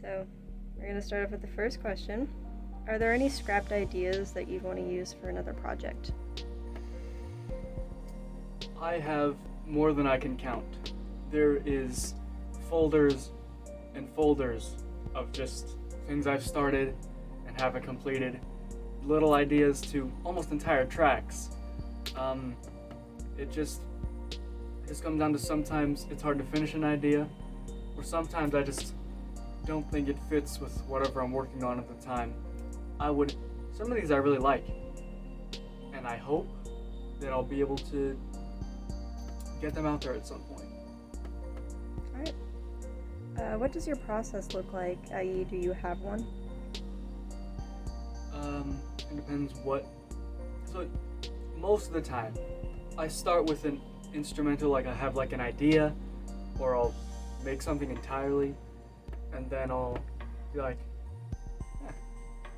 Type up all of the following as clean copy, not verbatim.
So, we're going to start off with the first question. Are there any scrapped ideas that you'd want to use for another project? I have more than I can count. There is folders and folders of just things I've started and haven't completed, little ideas to almost entire tracks. It just comes down to sometimes it's hard to finish an idea, or sometimes I just don't think it fits with whatever I'm working on at the time. Some of these I really like, and I hope that I'll be able to get them out there at some point. Alright. What does your process look like, i.e. do you have one? It depends what. So, most of the time, I start with an instrumental, like I have like an idea, or I'll make something entirely, and then I'll be like,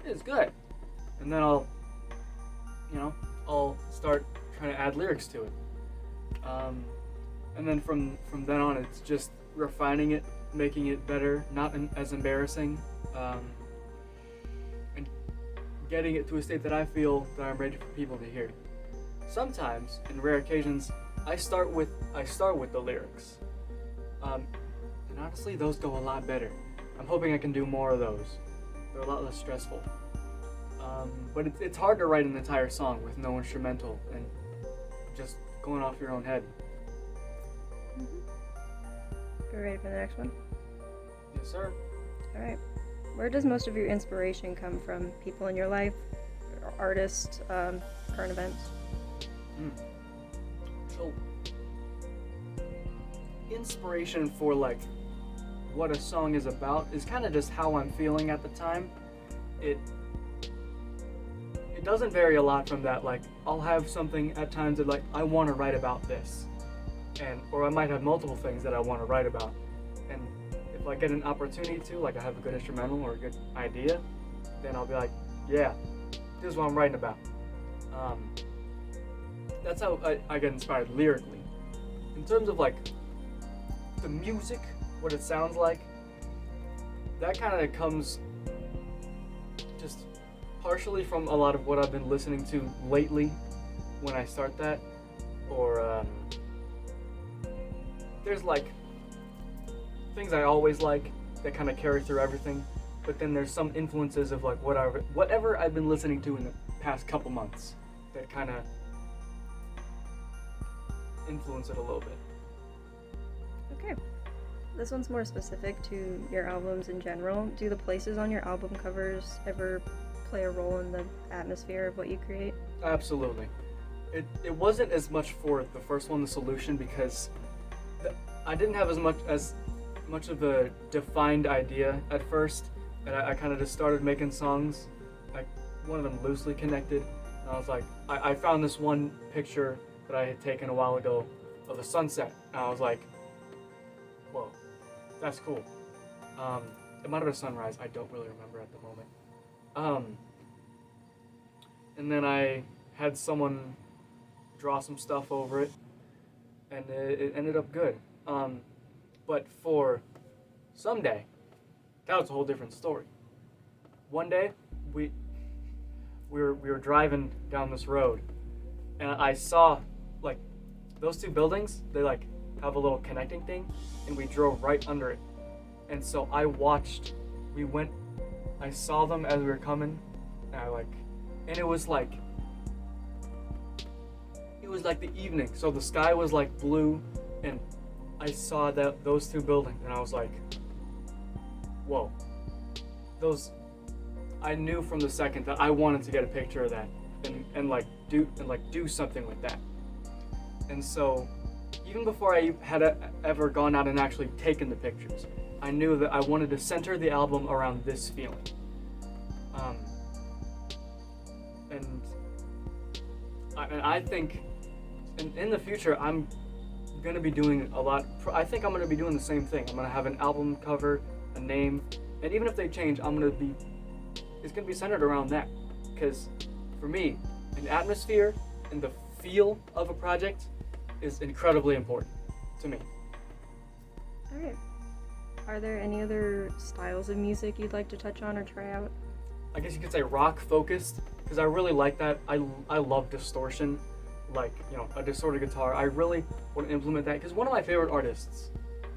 it's good. And then I'll start trying to add lyrics to it. And then from then on, it's just refining it, making it better, not as embarrassing, and getting it to a state that I feel that I'm ready for people to hear. Sometimes, in rare occasions, I start with the lyrics, and honestly, those go a lot better. I'm hoping I can do more of those. They're a lot less stressful. But it's hard to write an entire song with no instrumental and just going off your own head. You ready for the next one? Yes, sir. Alright. Where does most of your inspiration come from? People in your life, artists, current events? So, inspiration for like what a song is about is kind of just how I'm feeling at the time. It doesn't vary a lot from that. Like, I'll have something at times that like I want to write about this, or I might have multiple things that I want to write about, and if I get an opportunity to, like I have a good instrumental or a good idea, then I'll be like, yeah, this is what I'm writing about. That's how I get inspired lyrically. In terms of like the music, what it sounds like, that kind of comes just partially from a lot of what I've been listening to lately when I start that, or there's like things I always like that kind of carry through everything, but then there's some influences of like whatever I've been listening to in the past couple months that kind of influence it a little bit. Okay. This one's more specific to your albums in general. Do the places on your album covers ever play a role in the atmosphere of what you create? Absolutely. It wasn't as much for the first one, The Solution, because I didn't have as much of a defined idea at first, and I kind of just started making songs, like one of them loosely connected, and I was like, I found this one picture that I had taken a while ago of a sunset, and I was like, whoa, that's cool. It might have been a sunrise, I don't really remember at the moment. And then I had someone draw some stuff over it, and it ended up good. But for Someday, that was a whole different story. One day, we were driving down this road, and I saw like those two buildings. They like have a little connecting thing, and we drove right under it. And so I saw them as we were coming, and it was like the evening. So the sky was like blue, and I saw those two buildings, and I was like, whoa. I knew from the second that I wanted to get a picture of that and do something with that. And so even before I had ever gone out and actually taken the pictures, I knew that I wanted to center the album around this feeling. And I think in the future I'm gonna be doing a lot. I think I'm gonna be doing the same thing. I'm gonna have an album cover, a name, and even if they change, it's gonna be centered around that. Because for me, an atmosphere and the feel of a project is incredibly important to me. Alright. Are there any other styles of music you'd like to touch on or try out? I guess you could say rock focused, because I really like that. I love distortion, like, you know, a distorted guitar. I really want to implement that, because one of my favorite artists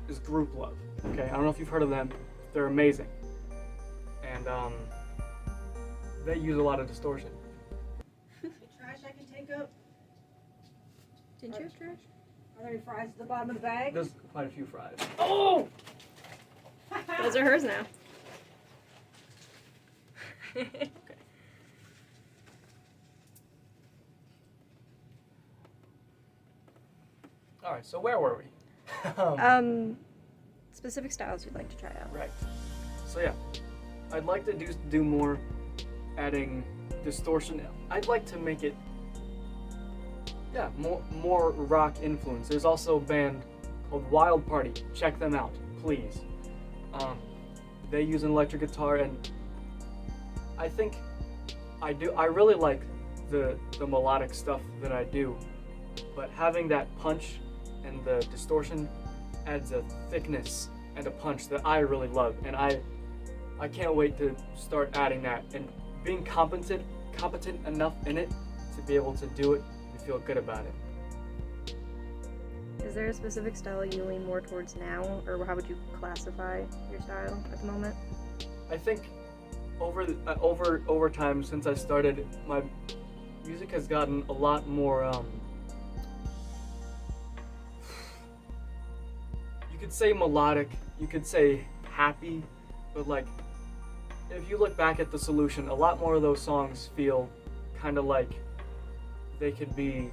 is Group Love. Okay, I don't know if you've heard of them. They're amazing, and they use a lot of distortion. The trash I can take up? Didn't you have trash? Are there any fries at the bottom of the bag? There's quite a few fries. Oh! Those are hers now. Okay. All right, so where were we? Specific styles you'd like to try out. Right. So yeah, I'd like to do more, adding distortion. I'd like to make it, yeah, more rock influence. There's also a band called Wild Party. Check them out, please. They use an electric guitar, and I think I really like the melodic stuff that I do, but having that punch and the distortion adds a thickness and a punch that I really love, and I can't wait to start adding that and being competent enough in it to be able to do it and feel good about it. Is there a specific style you lean more towards now, or how would you classify your style at the moment? I think over time, since I started, my music has gotten a lot more. You could say melodic, you could say happy, but like, if you look back at The Solution, a lot more of those songs feel kind of like they could be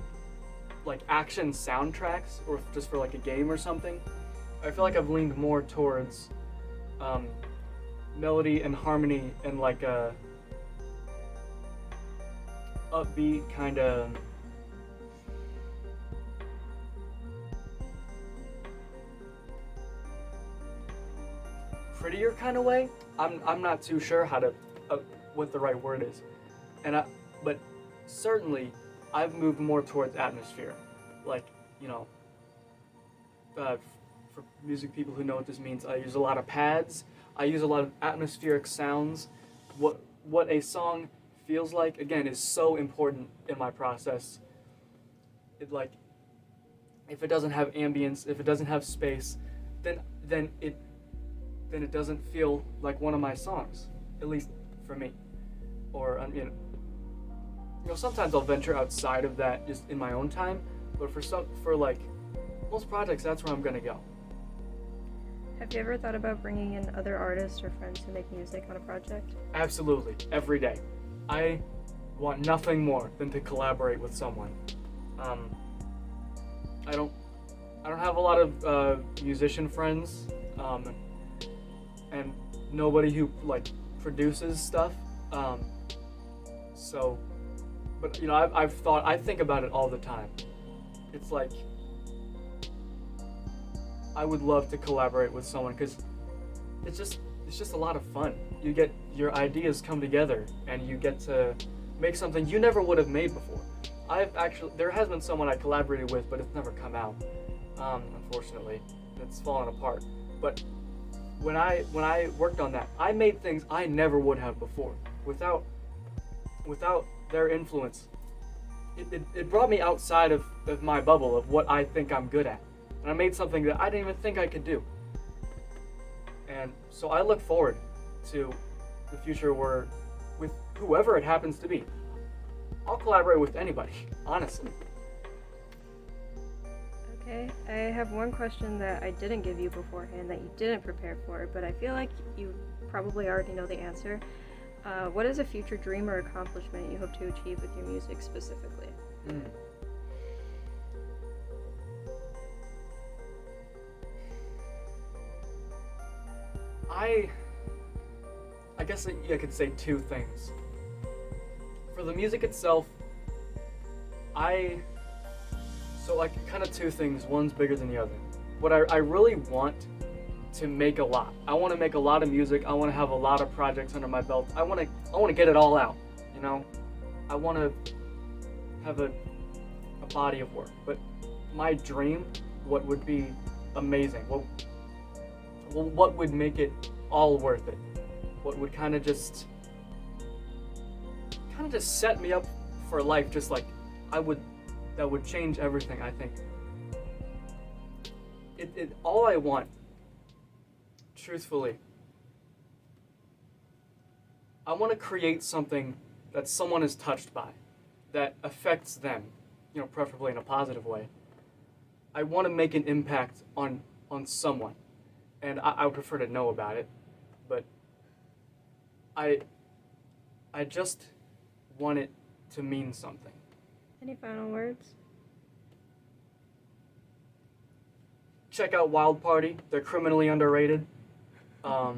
like action soundtracks, or just for like a game or something. I feel like I've leaned more towards melody and harmony and like a upbeat kind of prettier kind of way. I'm not too sure how to what the right word is, but certainly I've moved more towards atmosphere, like, you know, for music people who know what this means, I use a lot of pads. I use a lot of atmospheric sounds. What a song feels like, again, is so important in my process. It, like, if it doesn't have ambience, if it doesn't have space, then it doesn't feel like one of my songs, at least for me. Or you know, sometimes I'll venture outside of that just in my own time, but for like most projects, that's where I'm gonna go. Have you ever thought about bringing in other artists or friends who make music on a project? Absolutely, every day. I want nothing more than to collaborate with someone. I don't have a lot of musician friends, and nobody who like produces stuff. So, but you know, I think about it all the time. It's like, I would love to collaborate with someone, because it's just a lot of fun. You get your ideas come together and you get to make something you never would have made before. There has been someone I collaborated with, but it's never come out. Unfortunately, it's fallen apart. But when I worked on that, I made things I never would have before. Without their influence, it brought me outside of my bubble of what I think I'm good at. And I made something that I didn't even think I could do. And so I look forward to the future where, with whoever it happens to be, I'll collaborate with anybody, honestly. Okay, I have one question that I didn't give you beforehand that you didn't prepare for, but I feel like you probably already know the answer. What is a future dream or accomplishment you hope to achieve with your music specifically? I guess I could say two things. For the music itself, so like kind of two things, one's bigger than the other. What I really want to make a lot. I want to make a lot of music. I want to have a lot of projects under my belt. I want to get it all out, you know? I want to have a body of work. But my dream, what would be amazing, well, what would make it all worth it? What would kind of just set me up for life, just like that would change everything, I think. All I want, truthfully, I want to create something that someone is touched by, that affects them, preferably in a positive way. I want to make an impact on someone, and I would prefer to know about it, but I just want it to mean something. Any final words? Check out Wild Party. They're criminally underrated. But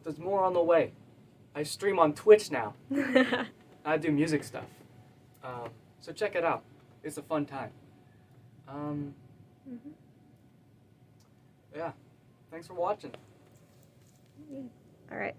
there's more on the way. I stream on Twitch now. I do music stuff. So check it out. It's a fun time. Yeah. Thanks for watching. All right.